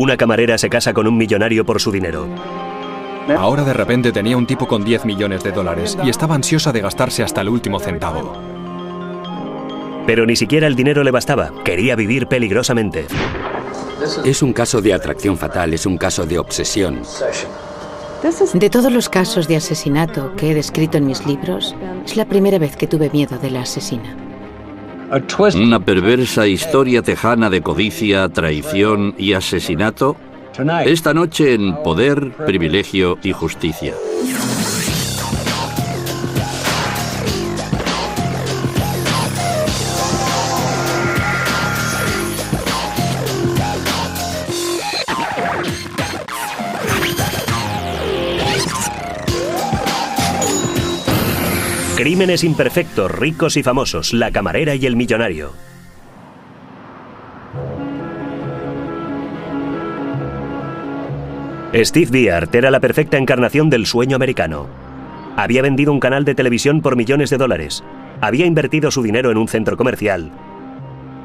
Una camarera se casa con un millonario por su dinero. Ahora de repente tenía un tipo con 10 millones de dólares y estaba ansiosa de gastarse hasta el último centavo. Pero ni siquiera el dinero le bastaba. Quería vivir peligrosamente. Es un caso de atracción fatal, es un caso de obsesión. De todos los casos de asesinato que he descrito en mis libros, es la primera vez que tuve miedo de la asesina. Una perversa historia tejana de codicia, traición y asesinato. Esta noche en Poder, Privilegio y Justicia. Crímenes imperfectos, ricos y famosos, la camarera y el millonario. Steve Biard era la perfecta encarnación del sueño americano. Había vendido un canal de televisión por millones de dólares, había invertido su dinero en un centro comercial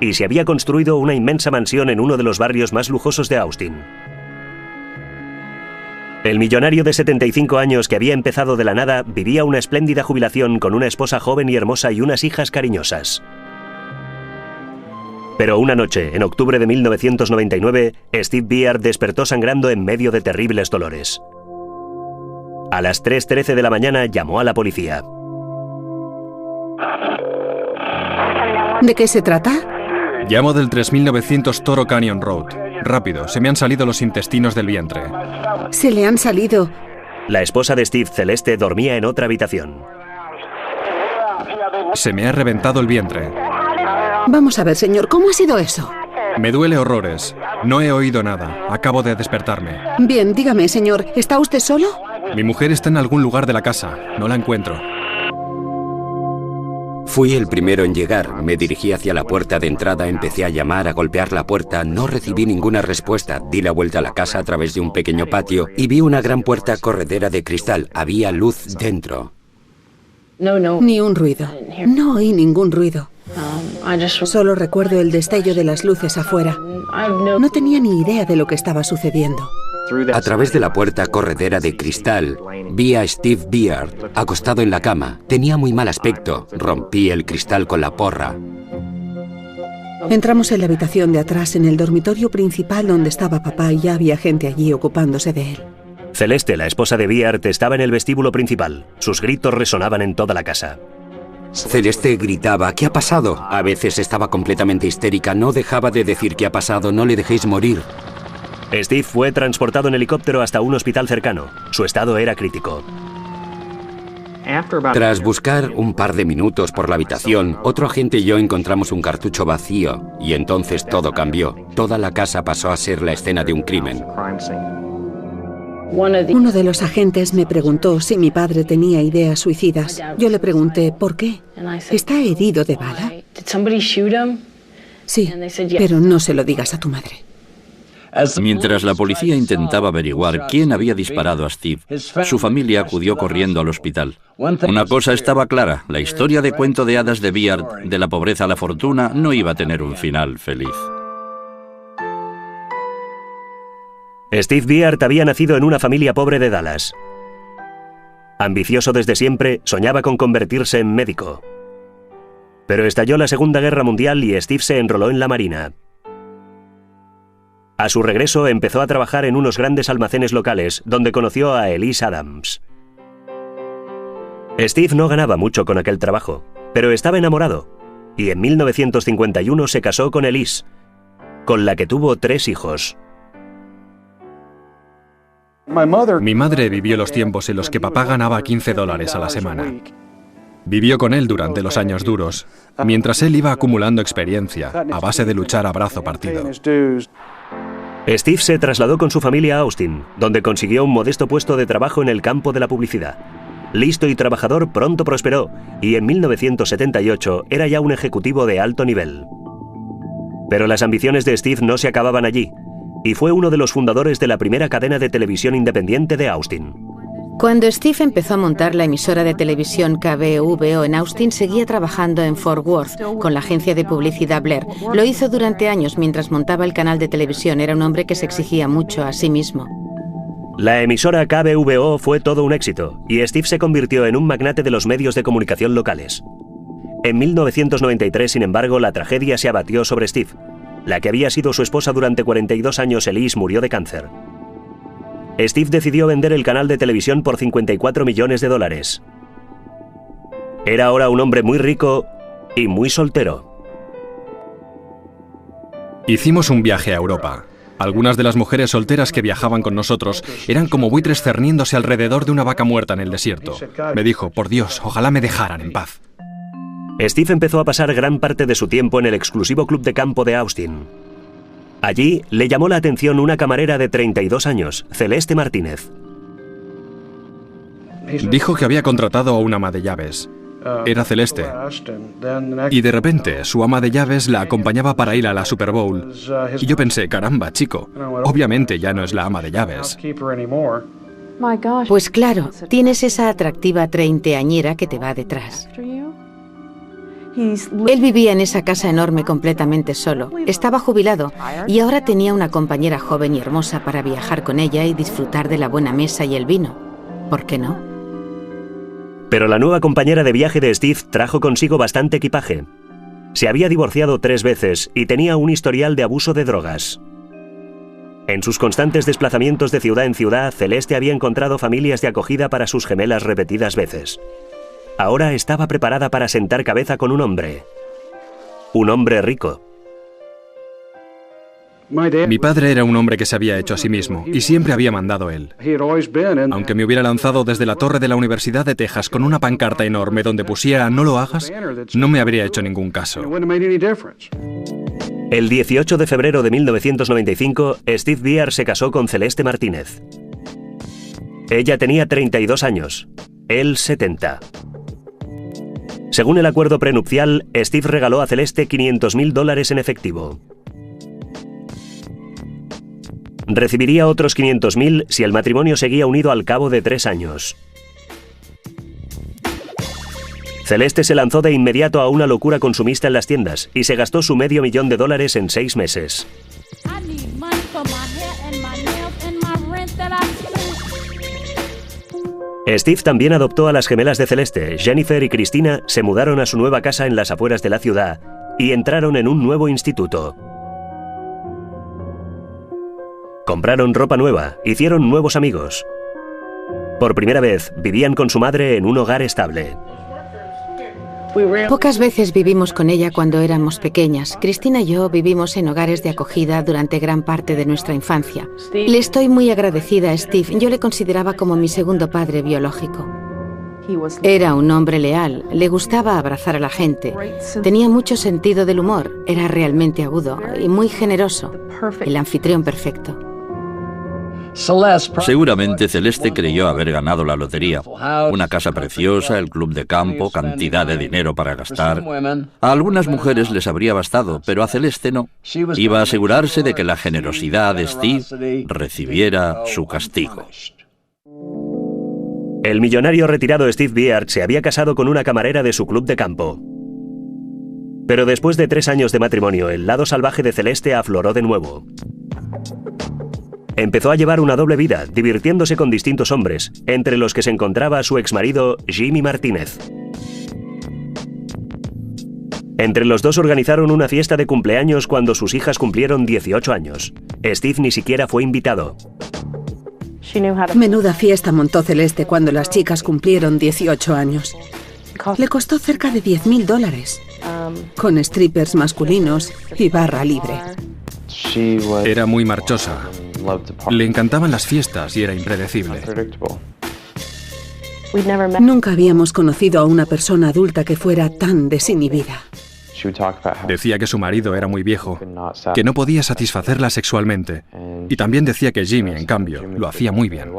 y se había construido una inmensa mansión en uno de los barrios más lujosos de Austin. El millonario de 75 años que había empezado de la nada vivía una espléndida jubilación con una esposa joven y hermosa y unas hijas cariñosas. Pero una noche, en octubre de 1999, Steve Biard despertó sangrando en medio de terribles dolores. A las 3:13 de la mañana llamó a la policía. ¿De qué se trata? Llamo del 3900 Toro Canyon Road. Rápido, se me han salido los intestinos del vientre. Se le han salido. La esposa de Steve, Celeste, dormía en otra habitación. Se me ha reventado el vientre. Vamos a ver, señor, ¿cómo ha sido eso? Me duele horrores. No he oído nada. Acabo de despertarme. Bien, dígame, señor, ¿está usted solo? Mi mujer está en algún lugar de la casa. No la encuentro. Fui el primero en llegar. Me dirigí hacia la puerta de entrada, empecé a llamar, a golpear la puerta. No recibí ninguna respuesta. Di la vuelta a la casa a través de un pequeño patio y vi una gran puerta corredera de cristal. Había luz dentro. Ni un ruido. No oí ningún ruido. Solo recuerdo el destello de las luces afuera. No tenía ni idea de lo que estaba sucediendo. A través de la puerta corredera de cristal, vi a Steve Biard acostado en la cama. Tenía muy mal aspecto. Rompí el cristal con la porra. Entramos en la habitación de atrás, en el dormitorio principal donde estaba papá, y ya había gente allí ocupándose de él. Celeste, la esposa de Biard, estaba en el vestíbulo principal. Sus gritos resonaban en toda la casa. Celeste gritaba, ¿qué ha pasado? A veces estaba completamente histérica. No dejaba de decir, ¿qué ha pasado? No le dejéis morir. Steve fue transportado en helicóptero hasta un hospital cercano. Su estado era crítico. Tras buscar un par de minutos por la habitación, otro agente y yo encontramos un cartucho vacío. Y entonces todo cambió. Toda la casa pasó a ser la escena de un crimen. Uno de los agentes me preguntó si mi padre tenía ideas suicidas. Yo le pregunté, ¿por qué? ¿Está herido de bala? Sí, pero no se lo digas a tu madre. Mientras la policía intentaba averiguar quién había disparado a Steve, su familia acudió corriendo al hospital. Una cosa estaba clara, la historia de cuento de hadas de Biard, de la pobreza a la fortuna, no iba a tener un final feliz. Steve Biard había nacido en una familia pobre de Dallas. Ambicioso desde siempre, soñaba con convertirse en médico. Pero estalló la Segunda Guerra Mundial y Steve se enroló en la Marina. A su regreso empezó a trabajar en unos grandes almacenes locales, donde conoció a Elise Adams. Steve no ganaba mucho con aquel trabajo, pero estaba enamorado, y en 1951 se casó con Elise, con la que tuvo 3 hijos. Mi madre vivió los tiempos en los que papá ganaba $15 a la semana. Vivió con él durante los años duros, mientras él iba acumulando experiencia a base de luchar a brazo partido. Steve se trasladó con su familia a Austin, donde consiguió un modesto puesto de trabajo en el campo de la publicidad. Listo y trabajador, pronto prosperó, y en 1978 era ya un ejecutivo de alto nivel. Pero las ambiciones de Steve no se acababan allí, y fue uno de los fundadores de la primera cadena de televisión independiente de Austin. Cuando Steve empezó a montar la emisora de televisión KBVO en Austin, seguía trabajando en Fort Worth con la agencia de publicidad Blair. Lo hizo durante años mientras montaba el canal de televisión. Era un hombre que se exigía mucho a sí mismo. La emisora KBVO fue todo un éxito y Steve se convirtió en un magnate de los medios de comunicación locales. En 1993, sin embargo, la tragedia se abatió sobre Steve. La que había sido su esposa durante 42 años, Elise, murió de cáncer. Steve decidió vender el canal de televisión por $54 millones. Era ahora un hombre muy rico y muy soltero. Hicimos un viaje a Europa. Algunas de las mujeres solteras que viajaban con nosotros eran como buitres cerniéndose alrededor de una vaca muerta en el desierto. Me dijo, por Dios, ojalá me dejaran en paz. Steve empezó a pasar gran parte de su tiempo en el exclusivo club de campo de Austin. Allí le llamó la atención una camarera de 32 años, Celeste Martínez. Dijo que había contratado a una ama de llaves. Era Celeste. Y de repente, su ama de llaves la acompañaba para ir a la Super Bowl. Y yo pensé, caramba, chico, obviamente ya no es la ama de llaves. Pues claro, tienes esa atractiva treintañera que te va detrás. Él vivía en esa casa enorme completamente solo. Estaba jubilado y ahora tenía una compañera joven y hermosa para viajar con ella y disfrutar de la buena mesa y el vino. ¿Por qué no? Pero la nueva compañera de viaje de Steve trajo consigo bastante equipaje. Se había divorciado 3 veces y tenía un historial de abuso de drogas. En sus constantes desplazamientos de ciudad en ciudad, Celeste había encontrado familias de acogida para sus gemelas repetidas veces. Ahora estaba preparada para sentar cabeza con un hombre rico. Mi padre era un hombre que se había hecho a sí mismo y siempre había mandado él. Aunque me hubiera lanzado desde la torre de la Universidad de Texas con una pancarta enorme donde pusiera "no lo hagas", no me habría hecho ningún caso. El 18 de febrero de 1995, Steve Biar se casó con Celeste Martínez. Ella tenía 32 años, él 70. Según el acuerdo prenupcial, Steve regaló a Celeste $500.000 en efectivo. Recibiría otros 500.000 si el matrimonio seguía unido al cabo de 3 años. Celeste se lanzó de inmediato a una locura consumista en las tiendas y se gastó su $500.000 en 6 meses. Steve también adoptó a las gemelas de Celeste. Jennifer y Cristina se mudaron a su nueva casa en las afueras de la ciudad y entraron en un nuevo instituto. Compraron ropa nueva, hicieron nuevos amigos. Por primera vez, vivían con su madre en un hogar estable. Pocas veces vivimos con ella cuando éramos pequeñas. Cristina y yo vivimos en hogares de acogida durante gran parte de nuestra infancia. Le estoy muy agradecida a Steve. Yo le consideraba como mi segundo padre biológico. Era un hombre leal, le gustaba abrazar a la gente, tenía mucho sentido del humor, era realmente agudo y muy generoso, el anfitrión perfecto. Seguramente Celeste creyó haber ganado la lotería. Una casa preciosa, el club de campo, cantidad de dinero para gastar. A algunas mujeres les habría bastado, pero a Celeste no. Iba a asegurarse de que la generosidad de Steve recibiera su castigo. El millonario retirado Steve Biar se había casado con una camarera de su club de campo. Pero después de 3 años de matrimonio, el lado salvaje de Celeste afloró de nuevo. Empezó a llevar una doble vida, divirtiéndose con distintos hombres, entre los que se encontraba su exmarido Jimmy Martínez. Entre los dos organizaron una fiesta de cumpleaños cuando sus hijas cumplieron 18 años. Steve ni siquiera fue invitado. Menuda fiesta montó Celeste cuando las chicas cumplieron 18 años. Le costó cerca de $10.000, con strippers masculinos y barra libre. Era muy marchosa. Le encantaban las fiestas y era impredecible. Nunca habíamos conocido a una persona adulta que fuera tan desinhibida. Decía que su marido era muy viejo, que no podía satisfacerla sexualmente. Y también decía que Jimmy, en cambio, lo hacía muy bien.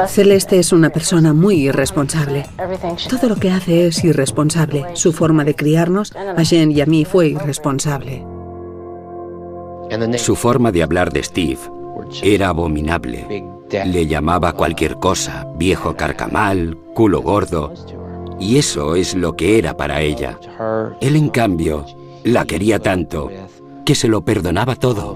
Celeste es una persona muy irresponsable. Todo lo que hace es irresponsable. Su forma de criarnos, a Jen y a mí, fue irresponsable. Su forma de hablar de Steve Era abominable. Le llamaba cualquier cosa, viejo carcamal, culo gordo, y eso es lo que era para ella. Él, en cambio, la quería tanto que se lo perdonaba todo.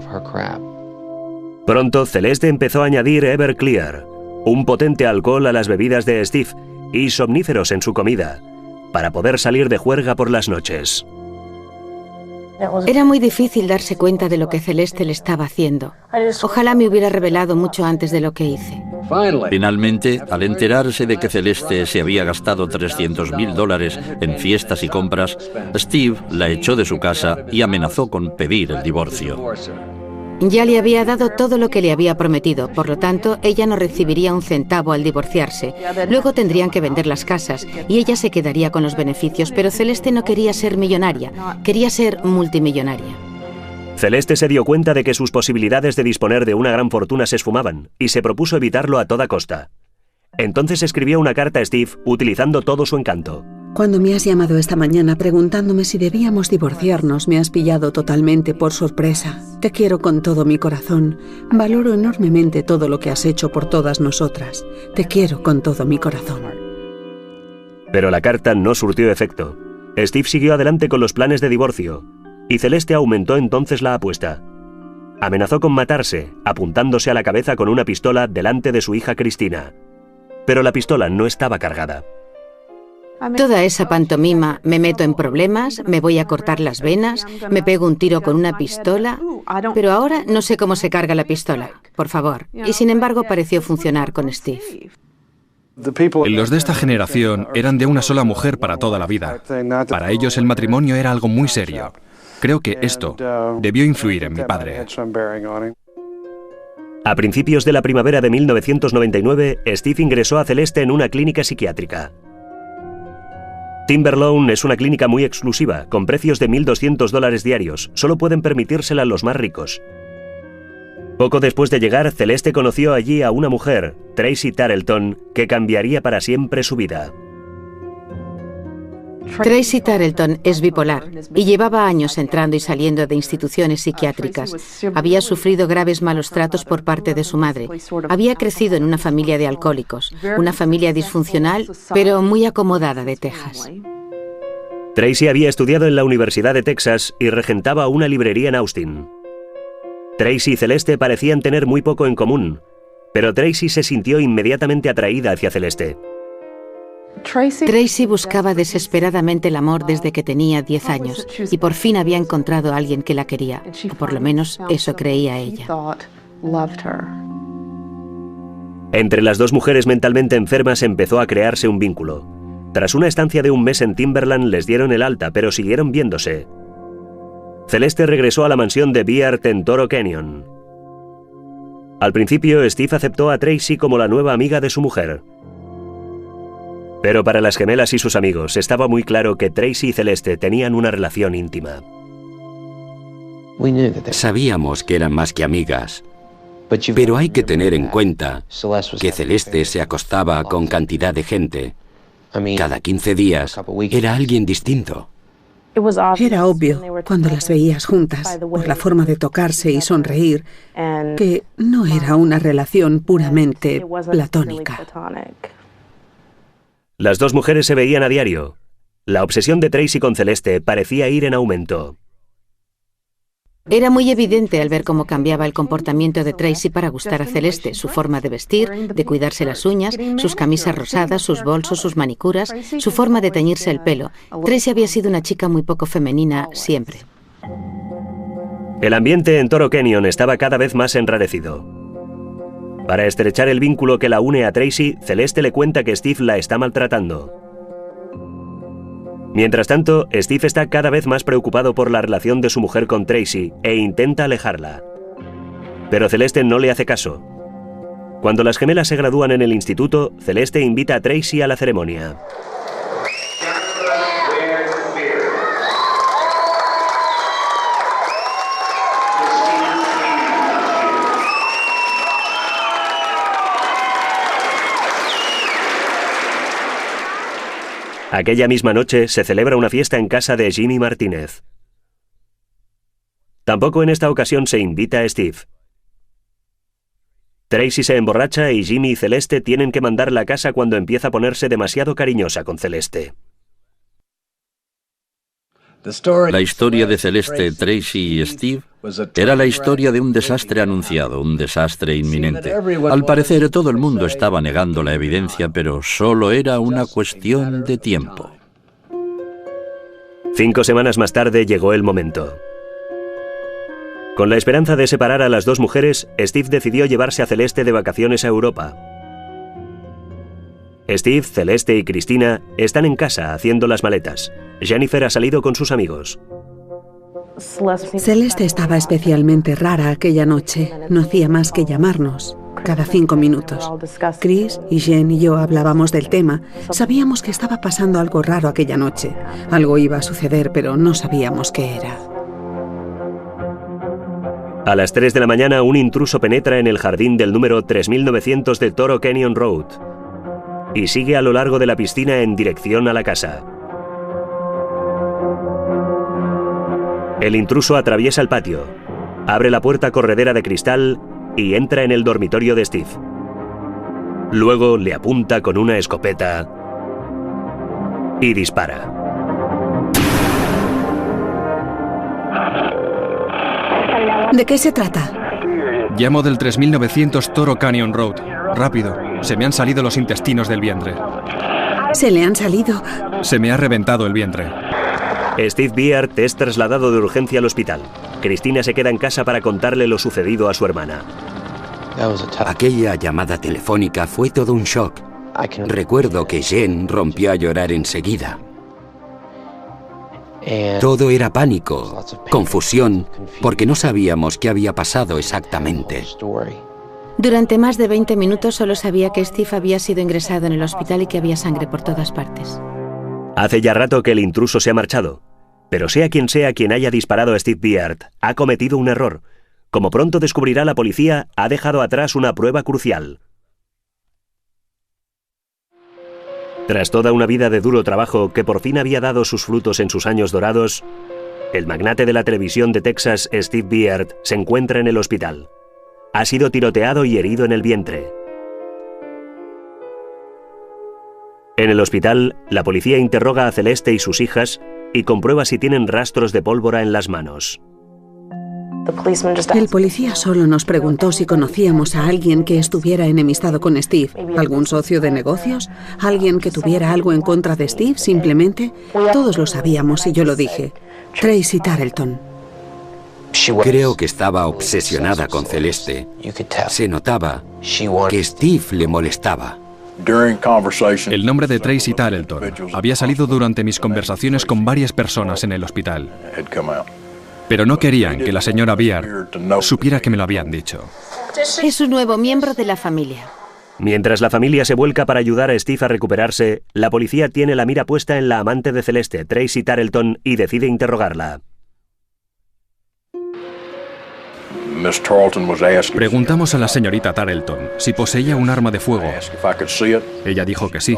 Pronto, Celeste empezó a añadir Everclear, un potente alcohol a las bebidas de Steve, y somníferos en su comida, para poder salir de juerga por las noches. Era muy difícil darse cuenta de lo que Celeste le estaba haciendo. Ojalá me hubiera revelado mucho antes de lo que hice. Finalmente, al enterarse de que Celeste se había gastado $300.000 en fiestas y compras, Steve la echó de su casa y amenazó con pedir el divorcio. Ya le había dado todo lo que le había prometido, por lo tanto, ella no recibiría un centavo al divorciarse. Luego tendrían que vender las casas y ella se quedaría con los beneficios, pero Celeste no quería ser millonaria, quería ser multimillonaria. Celeste se dio cuenta de que sus posibilidades de disponer de una gran fortuna se esfumaban y se propuso evitarlo a toda costa. Entonces escribió una carta a Steve utilizando todo su encanto. Cuando me has llamado esta mañana preguntándome si debíamos divorciarnos, me has pillado totalmente por sorpresa. Te quiero con todo mi corazón. Valoro enormemente todo lo que has hecho por todas nosotras. Te quiero con todo mi corazón. Pero la carta no surtió efecto. Steve siguió adelante con los planes de divorcio, y Celeste aumentó entonces la apuesta. Amenazó con matarse, apuntándose a la cabeza con una pistola delante de su hija Cristina. Pero la pistola no estaba cargada. Toda esa pantomima, me meto en problemas, me voy a cortar las venas, me pego un tiro con una pistola, pero ahora no sé cómo se carga la pistola, por favor. Y sin embargo pareció funcionar con Steve. Los de esta generación eran de una sola mujer para toda la vida. Para ellos el matrimonio era algo muy serio. Creo que esto debió influir en mi padre. A principios de la primavera de 1999, Steve ingresó a Celeste en una clínica psiquiátrica. Timberlawn es una clínica muy exclusiva, con precios de $1.200 diarios. Solo pueden permitírsela los más ricos. Poco después de llegar, Celeste conoció allí a una mujer, Tracy Tarleton, que cambiaría para siempre su vida. Tracy Tarleton es bipolar y llevaba años entrando y saliendo de instituciones psiquiátricas. Había sufrido graves malos tratos por parte de su madre. Había crecido en una familia de alcohólicos, una familia disfuncional, pero muy acomodada de Texas. Tracy había estudiado en la Universidad de Texas y regentaba una librería en Austin. Tracy y Celeste parecían tener muy poco en común, pero Tracy se sintió inmediatamente atraída hacia Celeste. Tracy buscaba desesperadamente el amor desde que tenía 10 años y por fin había encontrado a alguien que la quería, o por lo menos eso creía ella. Entre las dos mujeres mentalmente enfermas empezó a crearse un vínculo. Tras una estancia de un mes en Timberland les dieron el alta, pero siguieron viéndose. Celeste regresó a la mansión de Beard en Toro Canyon. Al principio, Steve aceptó a Tracy como la nueva amiga de su mujer. Pero para las gemelas y sus amigos estaba muy claro que Tracy y Celeste tenían una relación íntima. Sabíamos que eran más que amigas, pero hay que tener en cuenta que Celeste se acostaba con cantidad de gente. Cada 15 días era alguien distinto. Era obvio, cuando las veías juntas, por la forma de tocarse y sonreír, que no era una relación puramente platónica. Las dos mujeres se veían a diario. La obsesión de Tracy con Celeste parecía ir en aumento. Era muy evidente al ver cómo cambiaba el comportamiento de Tracy para gustar a Celeste, su forma de vestir, de cuidarse las uñas, sus camisas rosadas, sus bolsos, sus manicuras, su forma de teñirse el pelo. Tracy había sido una chica muy poco femenina siempre. El ambiente en Toro Canyon estaba cada vez más enrarecido. Para estrechar el vínculo que la une a Tracy, Celeste le cuenta que Steve la está maltratando. Mientras tanto, Steve está cada vez más preocupado por la relación de su mujer con Tracy e intenta alejarla. Pero Celeste no le hace caso. Cuando las gemelas se gradúan en el instituto, Celeste invita a Tracy a la ceremonia. Aquella misma noche se celebra una fiesta en casa de Jimmy Martínez. Tampoco en esta ocasión se invita a Steve. Tracy se emborracha y Jimmy y Celeste tienen que mandar la casa cuando empieza a ponerse demasiado cariñosa con Celeste. La historia de Celeste, Tracy y Steve era la historia de un desastre anunciado, un desastre inminente. Al parecer, todo el mundo estaba negando la evidencia, pero solo era una cuestión de tiempo. 5 semanas más tarde llegó el momento. Con la esperanza de separar a las dos mujeres, Steve decidió llevarse a Celeste de vacaciones a Europa. Steve, Celeste y Cristina están en casa haciendo las maletas. Jennifer ha salido con sus amigos. Celeste estaba especialmente rara aquella noche. No hacía más que llamarnos cada 5 minutos. Chris y Jen y yo hablábamos del tema. Sabíamos que estaba pasando algo raro aquella noche. Algo iba a suceder, pero no sabíamos qué era. A las 3 de la mañana, un intruso penetra en el jardín del número 3900 de Toro Canyon Road y sigue a lo largo de la piscina en dirección a la casa. El intruso atraviesa el patio, abre la puerta corredera de cristal y entra en el dormitorio de Steve. Luego le apunta con una escopeta y dispara. ¿De qué se trata? Llamo del 3900 Toro Canyon Road. Rápido, se me han salido los intestinos del vientre. ¿Se le han salido? Se me ha reventado el vientre. Steve Beard es trasladado de urgencia al hospital. Cristina se queda en casa para contarle lo sucedido a su hermana. Aquella llamada telefónica fue todo un shock. Recuerdo que Jen rompió a llorar enseguida. Todo era pánico, confusión, porque no sabíamos qué había pasado exactamente. Durante más de 20 minutos solo sabía que Steve había sido ingresado en el hospital y que había sangre por todas partes. Hace ya rato que el intruso se ha marchado, pero sea quien haya disparado a Steve Beard, ha cometido un error. Como pronto descubrirá la policía, ha dejado atrás una prueba crucial. Tras toda una vida de duro trabajo que por fin había dado sus frutos en sus años dorados, el magnate de la televisión de Texas, Steve Beard, se encuentra en el hospital. Ha sido tiroteado y herido en el vientre. En el hospital, la policía interroga a Celeste y sus hijas y comprueba si tienen rastros de pólvora en las manos. El policía solo nos preguntó si conocíamos a alguien que estuviera enemistado con Steve. ¿Algún socio de negocios? ¿Alguien que tuviera algo en contra de Steve, simplemente? Todos lo sabíamos y yo lo dije. Tracy Tarleton. Creo que estaba obsesionada con Celeste. Se notaba que Steve le molestaba. El nombre de Tracy Tarleton había salido durante mis conversaciones con varias personas en el hospital. Pero no querían que la señora Beard supiera que me lo habían dicho. Es un nuevo miembro de la familia. Mientras la familia se vuelca para ayudar a Steve a recuperarse, la policía tiene la mira puesta en la amante de Celeste, Tracy Tarleton, y decide interrogarla. Preguntamos a la señorita Tarleton si poseía un arma de fuego. Ella dijo que sí.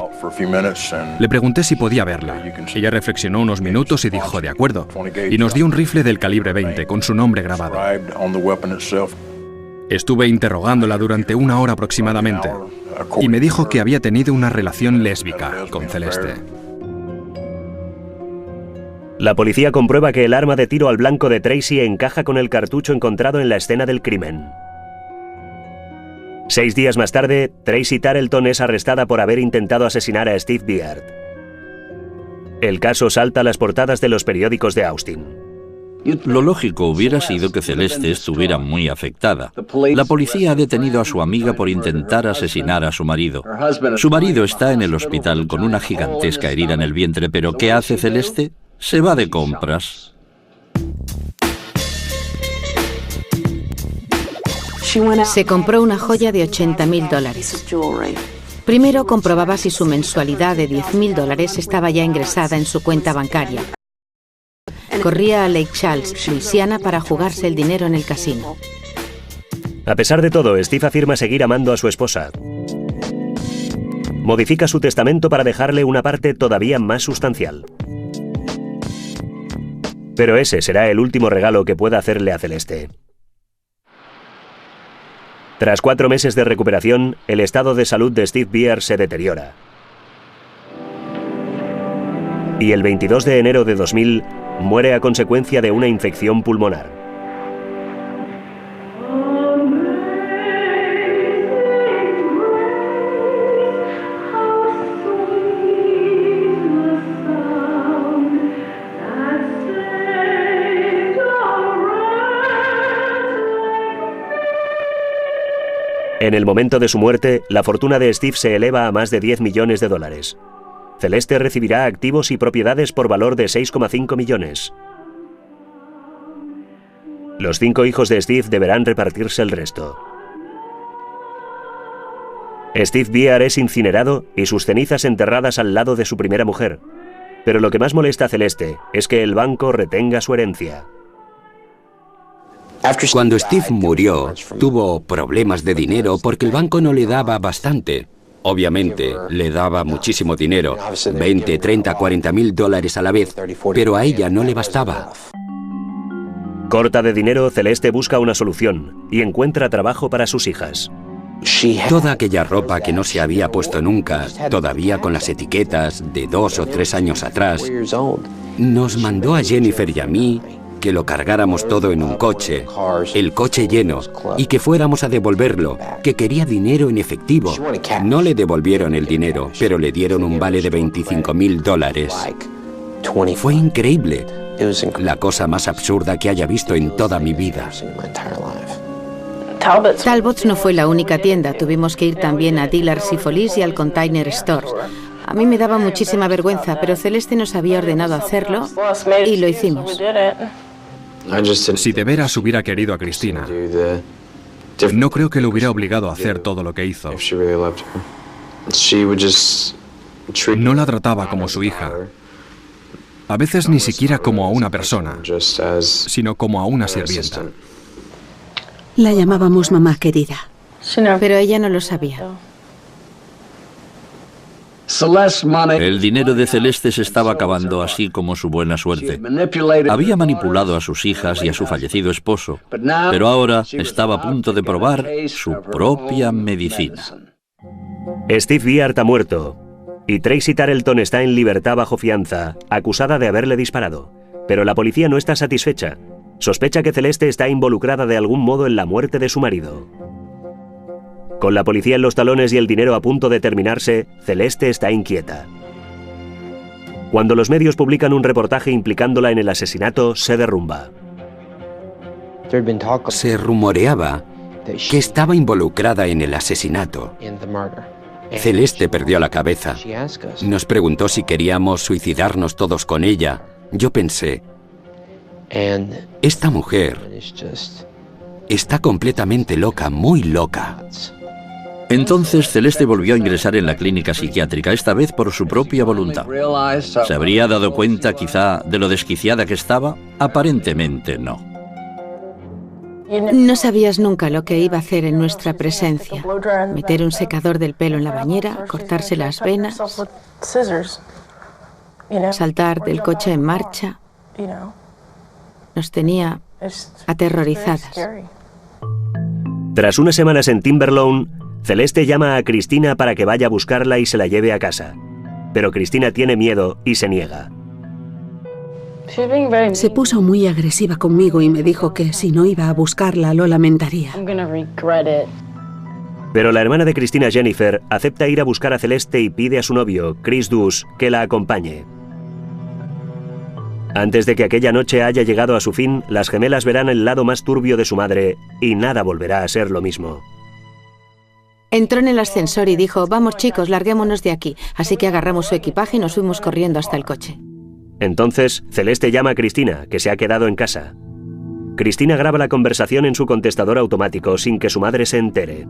Le pregunté si podía verla. Ella reflexionó unos minutos y dijo de acuerdo. Y nos dio un rifle del calibre 20 con su nombre grabado. Estuve interrogándola durante 1 hora aproximadamente y me dijo que había tenido una relación lésbica con Celeste. La policía comprueba que el arma de tiro al blanco de Tracy encaja con el cartucho encontrado en la escena del crimen. 6 días más tarde, Tracy Tarleton es arrestada por haber intentado asesinar a Steve Beard. El caso salta a las portadas de los periódicos de Austin. Lo lógico hubiera sido que Celeste estuviera muy afectada. La policía ha detenido a su amiga por intentar asesinar a su marido. Su marido está en el hospital con una gigantesca herida en el vientre, pero ¿qué hace Celeste? Se va de compras. Se compró una joya de $80.000. Primero comprobaba si su mensualidad de $10.000 estaba ya ingresada en su cuenta bancaria. Corría a Lake Charles, Luisiana, para jugarse el dinero en el casino. A pesar de todo, Steve afirma seguir amando a su esposa. Modifica su testamento para dejarle una parte todavía más sustancial. Pero ese será el último regalo que pueda hacerle a Celeste. Tras 4 meses de recuperación, el estado de salud de Steve Bier se deteriora. Y el 22 de enero de 2000 muere a consecuencia de una infección pulmonar. En el momento de su muerte, la fortuna de Steve se eleva a más de 10 millones de dólares. Celeste recibirá activos y propiedades por valor de 6,5 millones. Los 5 hijos de Steve deberán repartirse el resto. Steve Bier es incinerado y sus cenizas enterradas al lado de su primera mujer. Pero lo que más molesta a Celeste es que el banco retenga su herencia. Cuando Steve murió, tuvo problemas de dinero porque el banco no le daba bastante. Obviamente, le daba muchísimo dinero, 20, 30, 40 mil dólares a la vez, pero a ella no le bastaba. Corta de dinero, Celeste busca una solución y encuentra trabajo para sus hijas. Toda aquella ropa que no se había puesto nunca, todavía con las etiquetas de 2 o 3 años atrás, nos mandó a Jennifer y a mí que lo cargáramos todo en un coche, el coche lleno, y que fuéramos a devolverlo, que quería dinero en efectivo. No le devolvieron el dinero, pero le dieron un vale de 25 mil dólares. Fue increíble, la cosa más absurda que haya visto en toda mi vida. Talbot's no fue la única tienda, tuvimos que ir también a Dillard's y Folies y al Container Stores. A mí me daba muchísima vergüenza, pero Celeste nos había ordenado hacerlo y lo hicimos. Si de veras hubiera querido a Cristina, no creo que lo hubiera obligado a hacer todo lo que hizo. No la trataba como su hija. A veces ni siquiera como a una persona, sino como a una sirvienta. La llamábamos mamá querida. Pero ella no lo sabía. El dinero de Celeste se estaba acabando, así como su buena suerte. Había manipulado a sus hijas y a su fallecido esposo, pero ahora estaba a punto de probar su propia medicina. Steve Bier ha muerto y Tracy Tarleton está en libertad bajo fianza, acusada de haberle disparado. Pero la policía no está satisfecha. Sospecha que Celeste está involucrada de algún modo en la muerte de su marido. Con la policía en los talones y el dinero a punto de terminarse, Celeste está inquieta. Cuando los medios publican un reportaje implicándola en el asesinato, se derrumba. Se rumoreaba que estaba involucrada en el asesinato. Celeste perdió la cabeza. Nos preguntó si queríamos suicidarnos todos con ella. Yo pensé, esta mujer está completamente loca, muy loca. Entonces Celeste volvió a ingresar en la clínica psiquiátrica, esta vez por su propia voluntad. ¿Se habría dado cuenta quizá de lo desquiciada que estaba? Aparentemente no. No sabías nunca lo que iba a hacer en nuestra presencia. Meter un secador del pelo en la bañera, cortarse las venas, saltar del coche en marcha. Nos tenía aterrorizadas. Tras unas semanas en Timberlawn, Celeste llama a Cristina para que vaya a buscarla y se la lleve a casa. Pero Cristina tiene miedo y se niega. Se puso muy agresiva conmigo y me dijo que si no iba a buscarla lo lamentaría. Pero la hermana de Cristina, Jennifer, acepta ir a buscar a Celeste y pide a su novio, Chris Duss, que la acompañe. Antes de que aquella noche haya llegado a su fin, las gemelas verán el lado más turbio de su madre y nada volverá a ser lo mismo. Entró en el ascensor y dijo, vamos chicos, larguémonos de aquí. Así que agarramos su equipaje y nos fuimos corriendo hasta el coche. Entonces, Celeste llama a Cristina, que se ha quedado en casa. Cristina graba la conversación en su contestador automático sin que su madre se entere.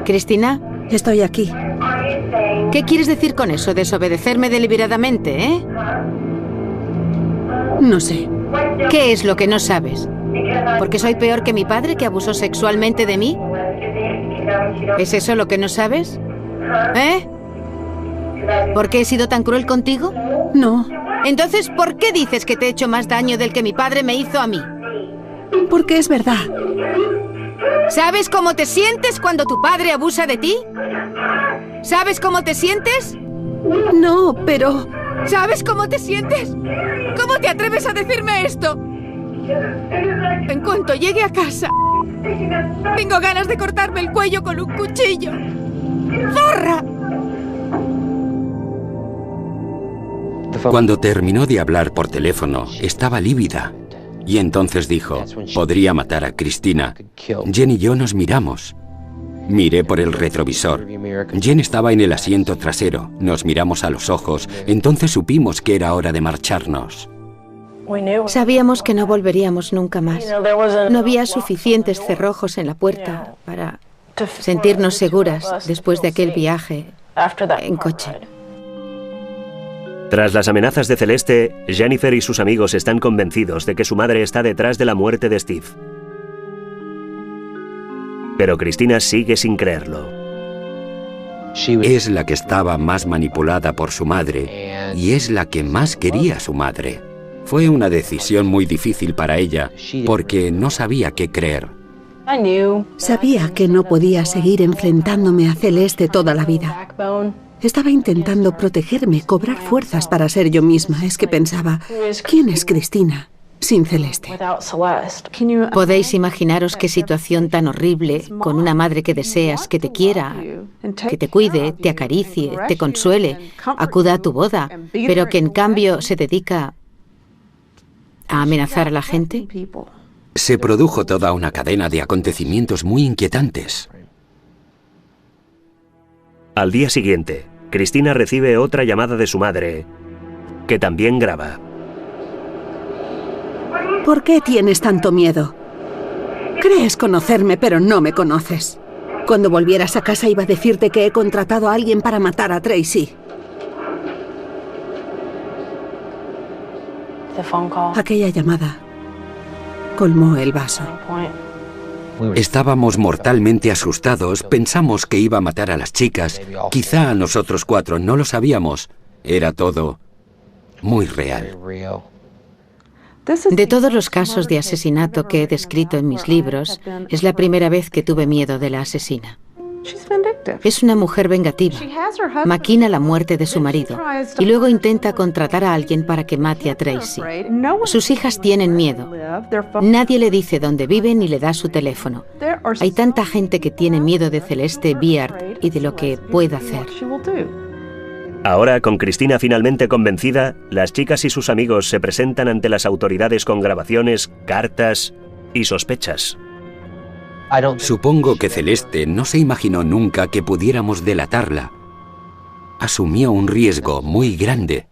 ¿Cristina? Estoy aquí. ¿Qué quieres decir con eso? ¿Desobedecerme deliberadamente, eh? No sé. ¿Qué es lo que no sabes? ¿Porque soy peor que mi padre que abusó sexualmente de mí? ¿Es eso lo que no sabes? ¿Eh? ¿Por qué he sido tan cruel contigo? No. Entonces, ¿por qué dices que te he hecho más daño del que mi padre me hizo a mí? Porque es verdad. ¿Sabes cómo te sientes cuando tu padre abusa de ti? ¿Sabes cómo te sientes? No, pero... ¿Sabes cómo te sientes? ¿Cómo te atreves a decirme esto? En cuanto llegue a casa, tengo ganas de cortarme el cuello con un cuchillo. ¡Zorra! Cuando terminó de hablar por teléfono, estaba lívida. Y entonces dijo, podría matar a Cristina. Jen y yo nos miramos. Miré por el retrovisor. Jen estaba en el asiento trasero. Nos miramos a los ojos. Entonces supimos que era hora de marcharnos. Sabíamos que no volveríamos nunca más. No había suficientes cerrojos en la puerta para sentirnos seguras después de aquel viaje en coche. Tras las amenazas de Celeste, Jennifer y sus amigos están convencidos de que su madre está detrás de la muerte de Steve. Pero Cristina sigue sin creerlo. Es la que estaba más manipulada por su madre y es la que más quería a su madre. Fue una decisión muy difícil para ella porque no sabía qué creer. Sabía que no podía seguir enfrentándome a Celeste toda la vida. Estaba intentando protegerme, cobrar fuerzas para ser yo misma. Es que pensaba, ¿quién es Cristina sin Celeste? ¿Podéis imaginaros qué situación tan horrible con una madre que deseas que te quiera, que te cuide, te acaricie, te consuele, acuda a tu boda, pero que en cambio se dedica a amenazar a la gente? Se produjo toda una cadena de acontecimientos muy inquietantes. Al día siguiente, Cristina recibe otra llamada de su madre, que también graba. ¿Por qué tienes tanto miedo? Crees conocerme, pero no me conoces. Cuando volvieras a casa iba a decirte que he contratado a alguien para matar a Tracy. Aquella llamada colmó el vaso. Estábamos mortalmente asustados, pensamos que iba a matar a las chicas, quizá a nosotros cuatro, no lo sabíamos. Era todo muy real. De todos los casos de asesinato que he descrito en mis libros, es la primera vez que tuve miedo de la asesina. Es una mujer vengativa. Maquina la muerte de su marido y luego intenta contratar a alguien para que mate a Tracy. Sus hijas tienen miedo. Nadie le dice dónde vive ni le da su teléfono. Hay tanta gente que tiene miedo de Celeste Byard y de lo que pueda hacer. Ahora, con Cristina finalmente convencida, las chicas y sus amigos se presentan ante las autoridades con grabaciones, cartas y sospechas. Supongo que Celeste no se imaginó nunca que pudiéramos delatarla. Asumió un riesgo muy grande.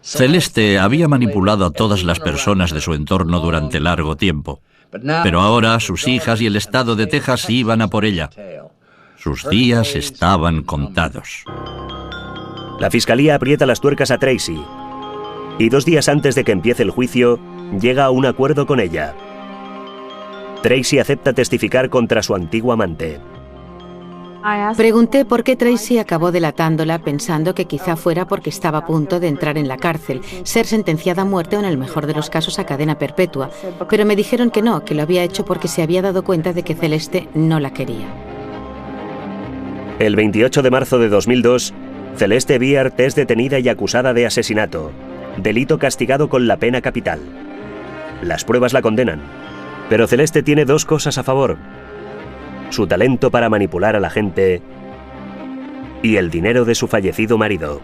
Celeste había manipulado a todas las personas de su entorno durante largo tiempo. Pero ahora sus hijas y el estado de Texas iban a por ella. Sus días estaban contados. La fiscalía aprieta las tuercas a Tracy y 2 días antes de que empiece el juicio, llega a un acuerdo con ella. Tracy acepta testificar contra su antiguo amante. Pregunté por qué Tracy acabó delatándola pensando que quizá fuera porque estaba a punto de entrar en la cárcel, ser sentenciada a muerte o en el mejor de los casos a cadena perpetua, pero me dijeron que no, que lo había hecho porque se había dado cuenta de que Celeste no la quería. El 28 de marzo de 2002, Celeste Byard es detenida y acusada de asesinato, delito castigado con la pena capital. Las pruebas la condenan, pero Celeste tiene 2 cosas a favor: su talento para manipular a la gente y el dinero de su fallecido marido.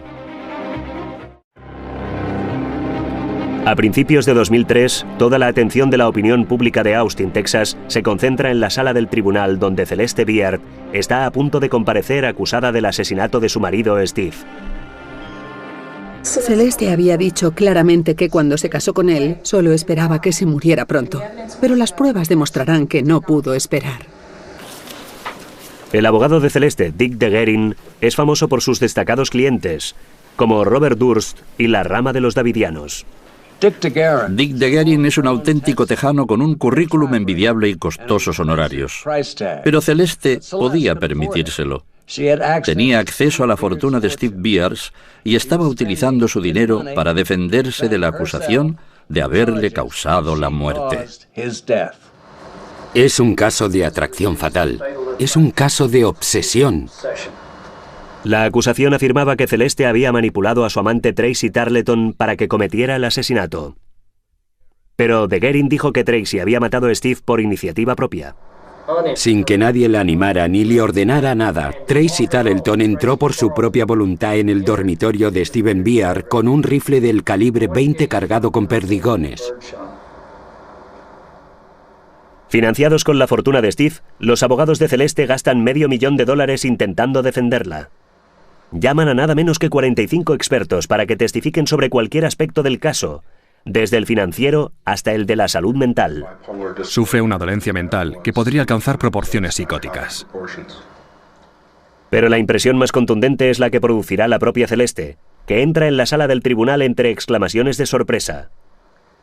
A principios de 2003, toda la atención de la opinión pública de Austin, Texas, se concentra en la sala del tribunal donde Celeste Byard está a punto de comparecer acusada del asesinato de su marido Steve. Celeste había dicho claramente que cuando se casó con él, solo esperaba que se muriera pronto. Pero las pruebas demostrarán que no pudo esperar. El abogado de Celeste, Dick DeGuerin, es famoso por sus destacados clientes, como Robert Durst y la rama de los Davidianos. Dick DeGuerin es un auténtico tejano con un currículum envidiable y costosos honorarios. Pero Celeste podía permitírselo. Tenía acceso a la fortuna de Steve Byard y estaba utilizando su dinero para defenderse de la acusación de haberle causado la muerte. Es un caso de atracción fatal. Es un caso de obsesión. La acusación afirmaba que Celeste había manipulado a su amante Tracy Tarleton para que cometiera el asesinato. Pero De Guerin dijo que Tracy había matado a Steve por iniciativa propia. Sin que nadie la animara ni le ordenara nada, Tracy Tarleton entró por su propia voluntad en el dormitorio de Stephen Biard con un rifle del calibre 20 cargado con perdigones. Financiados con la fortuna de Steve, los abogados de Celeste gastan $500,000 intentando defenderla. Llaman a nada menos que 45 expertos para que testifiquen sobre cualquier aspecto del caso, desde el financiero hasta el de la salud mental. Sufre una dolencia mental que podría alcanzar proporciones psicóticas. Pero la impresión más contundente es la que producirá la propia Celeste, que entra en la sala del tribunal entre exclamaciones de sorpresa.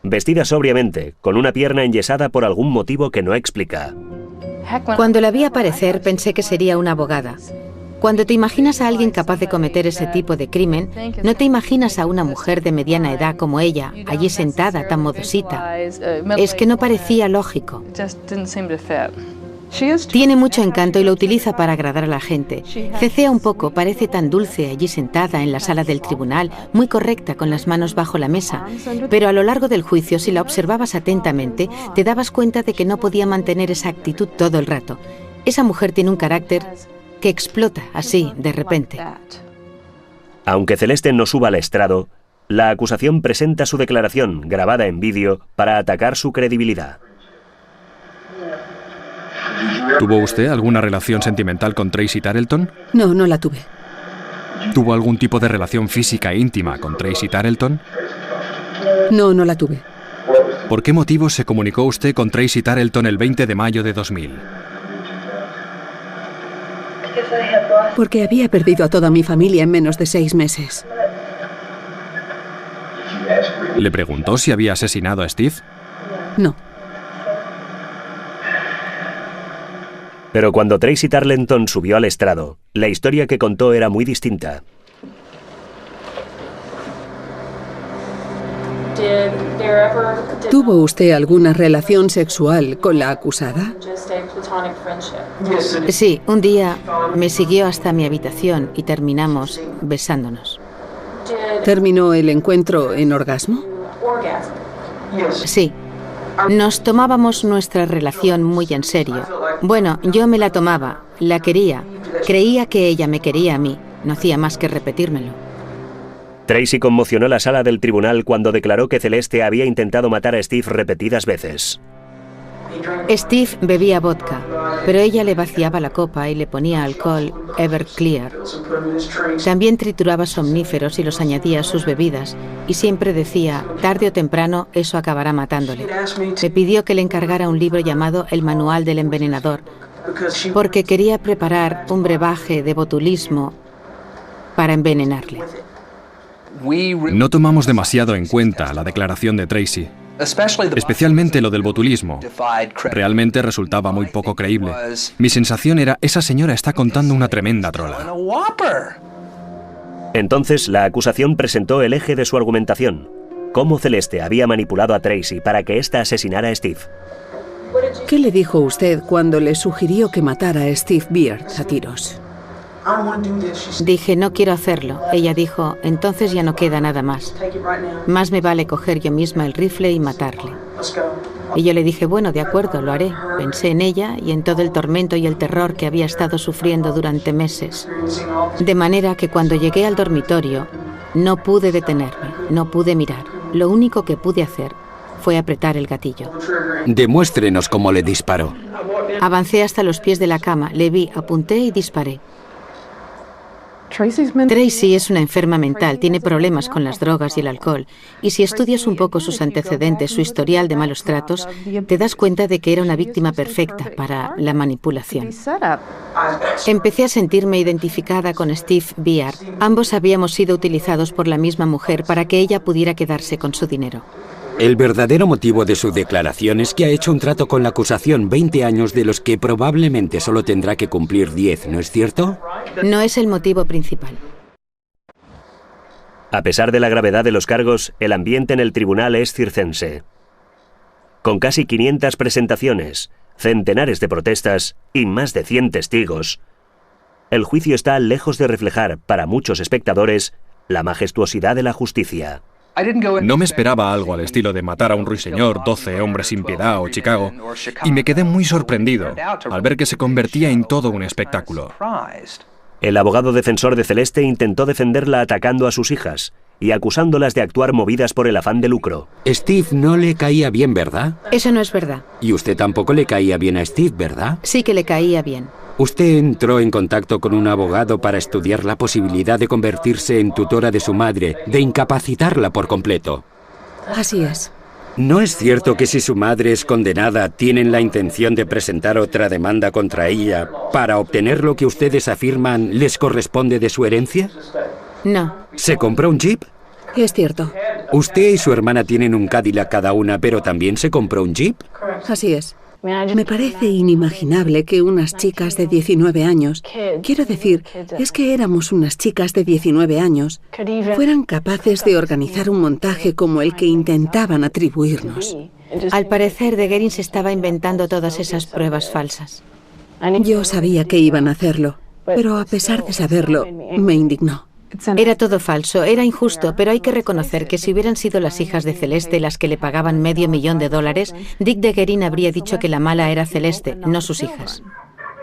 Vestida sobriamente, con una pierna enyesada por algún motivo que no explica. Cuando la vi aparecer pensé que sería una abogada. Cuando te imaginas a alguien capaz de cometer ese tipo de crimen, no te imaginas a una mujer de mediana edad como ella, allí sentada, tan modosita. Es que no parecía lógico. Tiene mucho encanto y lo utiliza para agradar a la gente. Cecea un poco, parece tan dulce allí sentada en la sala del tribunal, muy correcta con las manos bajo la mesa. Pero a lo largo del juicio, si la observabas atentamente, te dabas cuenta de que no podía mantener esa actitud todo el rato. Esa mujer tiene un carácter que explota así, de repente. Aunque Celeste no suba al estrado, la acusación presenta su declaración, grabada en vídeo, para atacar su credibilidad. ¿Tuvo usted alguna relación sentimental con Tracy Tarleton? No, no la tuve. ¿Tuvo algún tipo de relación física íntima con Tracy Tarleton? No, no la tuve. ¿Por qué motivo se comunicó usted con Tracy Tarleton el 20 de mayo de 2000? Porque había perdido a toda mi familia en menos de 6 meses. ¿Le preguntó si había asesinado a Steve? No. Pero cuando Tracy Tarleton subió al estrado, la historia que contó era muy distinta. ¿Tuvo usted alguna relación sexual con la acusada? Sí, un día me siguió hasta mi habitación y terminamos besándonos. ¿Terminó el encuentro en orgasmo? Sí. Nos tomábamos nuestra relación muy en serio. Bueno, yo me la tomaba, la quería, creía que ella me quería a mí, no hacía más que repetírmelo. Tracy conmocionó la sala del tribunal cuando declaró que Celeste había intentado matar a Steve repetidas veces. Steve bebía vodka, pero ella le vaciaba la copa y le ponía alcohol Everclear. También trituraba somníferos y los añadía a sus bebidas, y siempre decía, tarde o temprano eso acabará matándole. Me pidió que le encargara un libro llamado El Manual del Envenenador, porque quería preparar un brebaje de botulismo para envenenarle. No tomamos demasiado en cuenta la declaración de Tracy, especialmente lo del botulismo. Realmente resultaba muy poco creíble. Mi sensación era, esa señora está contando una tremenda trola. Entonces la acusación presentó el eje de su argumentación: cómo Celeste había manipulado a Tracy para que ésta asesinara a Steve. ¿Qué le dijo usted cuando le sugirió que matara a Steve Biard a tiros? Dije, no quiero hacerlo. Ella dijo, entonces ya no queda nada más. Más me vale coger yo misma el rifle y matarle. Y yo le dije, bueno, de acuerdo, lo haré. Pensé en ella y en todo el tormento y el terror que había estado sufriendo durante meses. De manera que cuando llegué al dormitorio, no pude detenerme, no pude mirar. Lo único que pude hacer fue apretar el gatillo. Demuéstrenos cómo le disparó. Avancé hasta los pies de la cama, le vi, apunté y disparé. Tracy es una enferma mental, tiene problemas con las drogas y el alcohol, y si estudias un poco sus antecedentes, su historial de malos tratos, te das cuenta de que era una víctima perfecta para la manipulación. Empecé a sentirme identificada con Steve Biard. Ambos habíamos sido utilizados por la misma mujer para que ella pudiera quedarse con su dinero. El verdadero motivo de su declaración es que ha hecho un trato con la acusación, 20 años de los que probablemente solo tendrá que cumplir 10, ¿no es cierto? No es el motivo principal. A pesar de la gravedad de los cargos, el ambiente en el tribunal es circense. Con casi 500 presentaciones, centenares de protestas y más de 100 testigos, el juicio está lejos de reflejar, para muchos espectadores, la majestuosidad de la justicia. No me esperaba algo al estilo de Matar a un ruiseñor, 12 hombres sin piedad o Chicago, y me quedé muy sorprendido al ver que se convertía en todo un espectáculo. El abogado defensor de Celeste intentó defenderla atacando a sus hijas y acusándolas de actuar movidas por el afán de lucro. Steve no le caía bien, ¿verdad? Eso no es verdad. Y usted tampoco le caía bien a Steve, ¿verdad? Sí que le caía bien. Usted entró en contacto con un abogado para estudiar la posibilidad de convertirse en tutora de su madre, de incapacitarla por completo. Así es. ¿No es cierto que si su madre es condenada, tienen la intención de presentar otra demanda contra ella para obtener lo que ustedes afirman les corresponde de su herencia? No. ¿Se compró un Jeep? Es cierto. Usted y su hermana tienen un Cadillac cada una, pero también se compró un Jeep. Así es. Me parece inimaginable que unas chicas de 19 años, quiero decir, es que éramos unas chicas de 19 años, fueran capaces de organizar un montaje como el que intentaban atribuirnos. Al parecer, De Guerin se estaba inventando todas esas pruebas falsas. Yo sabía que iban a hacerlo, pero a pesar de saberlo, me indignó. Era todo falso, era injusto, pero hay que reconocer que si hubieran sido las hijas de Celeste las que le pagaban $500,000, Dick De Guerin habría dicho que la mala era Celeste, no sus hijas.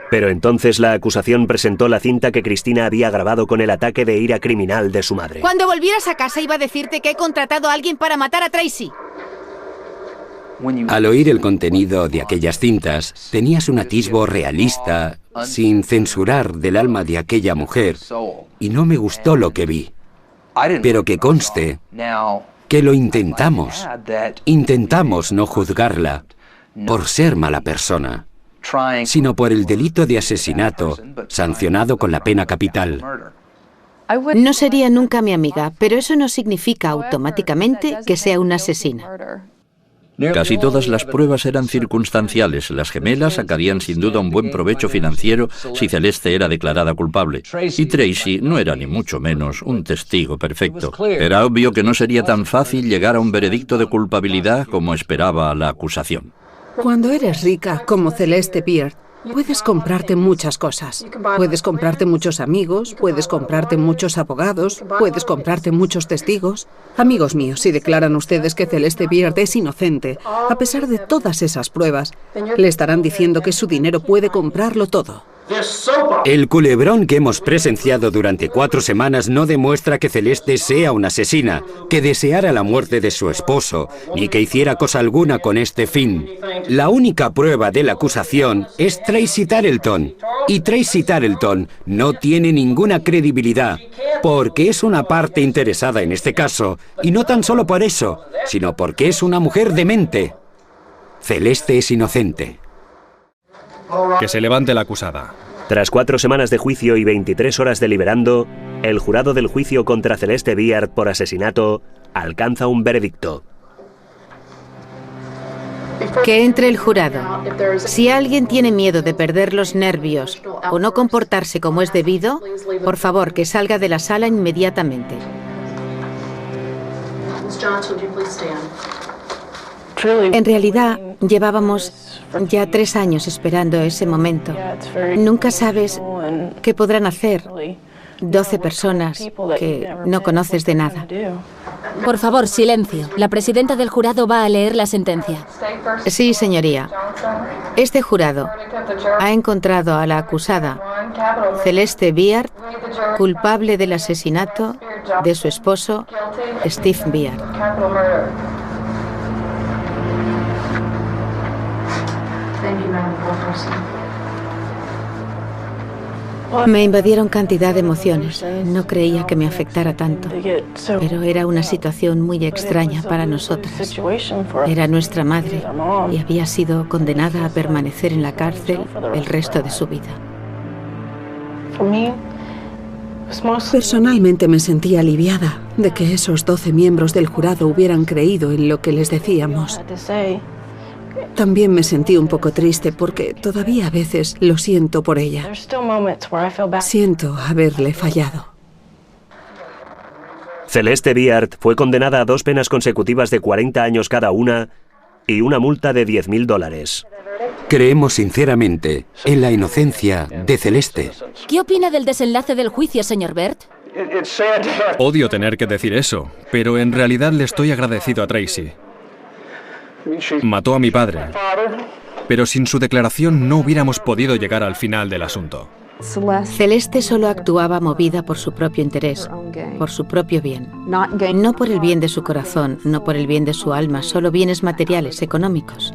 Pero entonces la acusación presentó la cinta que Cristina había grabado con el ataque de ira criminal de su madre. Cuando volvieras a casa iba a decirte que he contratado a alguien para matar a Tracy. Al oír el contenido de aquellas cintas, tenías un atisbo realista, sin censurar, del alma de aquella mujer, y no me gustó lo que vi. Pero que conste que lo intentamos. Intentamos no juzgarla por ser mala persona, sino por el delito de asesinato, sancionado con la pena capital. No sería nunca mi amiga, pero eso no significa automáticamente que sea una asesina. Casi todas las pruebas eran circunstanciales. Las gemelas sacarían sin duda un buen provecho financiero si Celeste era declarada culpable. Y Tracy no era ni mucho menos un testigo perfecto. Era obvio que no sería tan fácil llegar a un veredicto de culpabilidad como esperaba la acusación. Cuando eres rica como Celeste Beard, puedes comprarte muchas cosas. Puedes comprarte muchos amigos, puedes comprarte muchos abogados, puedes comprarte muchos testigos. Amigos míos, si declaran ustedes que Celeste Beard es inocente, a pesar de todas esas pruebas, le estarán diciendo que su dinero puede comprarlo todo. El culebrón que hemos presenciado durante 4 semanas no demuestra que Celeste sea una asesina, que deseara la muerte de su esposo, ni que hiciera cosa alguna con este fin. La única prueba de la acusación es Tracy Tarleton, y Tracy Tarleton no tiene ninguna credibilidad, porque es una parte interesada en este caso, y no tan solo por eso, sino porque es una mujer demente. Celeste es inocente. Que se levante la acusada. Tras 4 semanas de juicio y 23 horas deliberando, el jurado del juicio contra Celeste Beard por asesinato alcanza un veredicto. Que entre el jurado. Si alguien tiene miedo de perder los nervios o no comportarse como es debido, por favor, que salga de la sala inmediatamente. En realidad, llevábamos ya 3 años esperando ese momento. Nunca sabes qué podrán hacer 12 personas que no conoces de nada. Por favor, silencio. La presidenta del jurado va a leer la sentencia. Sí, señoría. Este jurado ha encontrado a la acusada, Celeste Beard, culpable del asesinato de su esposo, Steve Beard. Me invadieron cantidad de emociones. No creía que me afectara tanto, pero era una situación muy extraña para nosotras. Era nuestra madre y había sido condenada a permanecer en la cárcel el resto de su vida. Personalmente me sentí aliviada de que esos 12 miembros del jurado hubieran creído en lo que les decíamos. También me sentí un poco triste porque todavía a veces lo siento por ella. Siento haberle fallado. Celeste Beard fue condenada a 2 penas consecutivas de 40 años cada una y una multa de $10,000. Creemos sinceramente en la inocencia de Celeste. ¿Qué opina del desenlace del juicio, señor Bert? Odio tener que decir eso, pero en realidad le estoy agradecido a Tracy. Mató a mi padre, pero sin su declaración no hubiéramos podido llegar al final del asunto. Celeste solo actuaba movida por su propio interés, por su propio bien. No por el bien de su corazón, no por el bien de su alma, solo bienes materiales, económicos.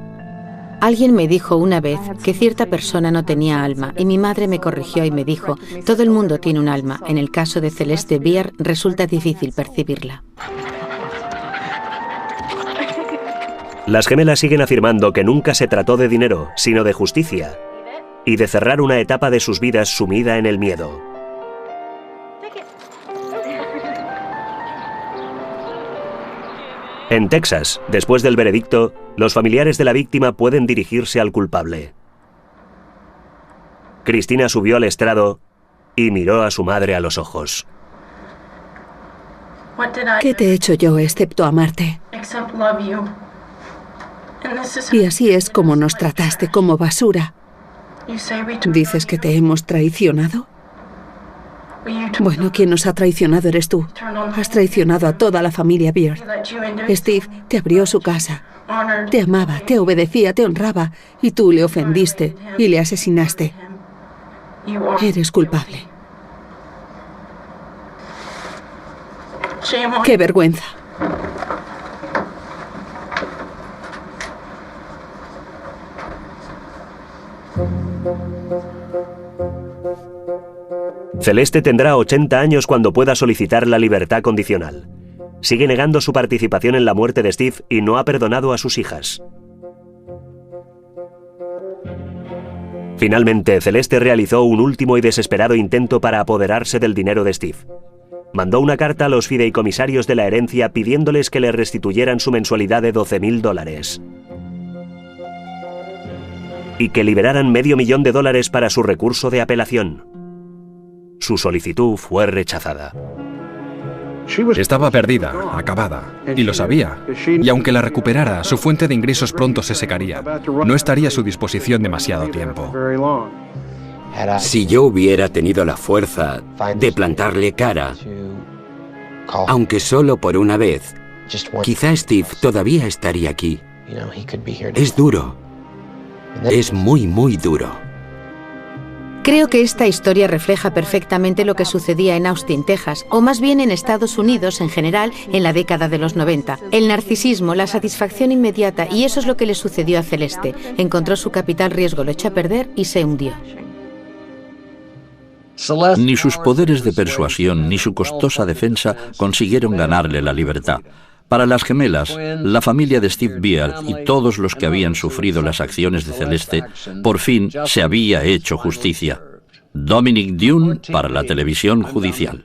Alguien me dijo una vez que cierta persona no tenía alma y mi madre me corrigió y me dijo, todo el mundo tiene un alma. En el caso de Celeste Biard resulta difícil percibirla. Las gemelas siguen afirmando que nunca se trató de dinero, sino de justicia, y de cerrar una etapa de sus vidas sumida en el miedo. En Texas, después del veredicto, los familiares de la víctima pueden dirigirse al culpable. Cristina subió al estrado y miró a su madre a los ojos. ¿Qué te he hecho yo excepto amarte? Y así es como nos trataste, como basura. ¿Dices que te hemos traicionado? Bueno, quien nos ha traicionado eres tú. Has traicionado a toda la familia Biard. Steve te abrió su casa. Te amaba, te obedecía, te honraba. Y tú le ofendiste y le asesinaste. Eres culpable. ¡Qué vergüenza! Celeste tendrá 80 años cuando pueda solicitar la libertad condicional. Sigue negando su participación en la muerte de Steve y no ha perdonado a sus hijas. Finalmente, Celeste realizó un último y desesperado intento para apoderarse del dinero de Steve. Mandó una carta a los fideicomisarios de la herencia pidiéndoles que le restituyeran su mensualidad de $12.000 y que liberaran $500,000 para su recurso de apelación. Su solicitud fue rechazada. Estaba perdida, acabada, y lo sabía. Y aunque la recuperara, su fuente de ingresos pronto se secaría. No estaría a su disposición demasiado tiempo. Si yo hubiera tenido la fuerza de plantarle cara, aunque solo por una vez, quizá Steve todavía estaría aquí. Es duro. Es muy, muy duro. Creo que esta historia refleja perfectamente lo que sucedía en Austin, Texas, o más bien en Estados Unidos en general en la década de los 90. El narcisismo, la satisfacción inmediata, y eso es lo que le sucedió a Celeste. Encontró su capital riesgo, lo echó a perder y se hundió. Ni sus poderes de persuasión ni su costosa defensa consiguieron ganarle la libertad. Para las gemelas, la familia de Steve Biard y todos los que habían sufrido las acciones de Celeste, por fin se había hecho justicia. Dominic Dunne para la televisión judicial.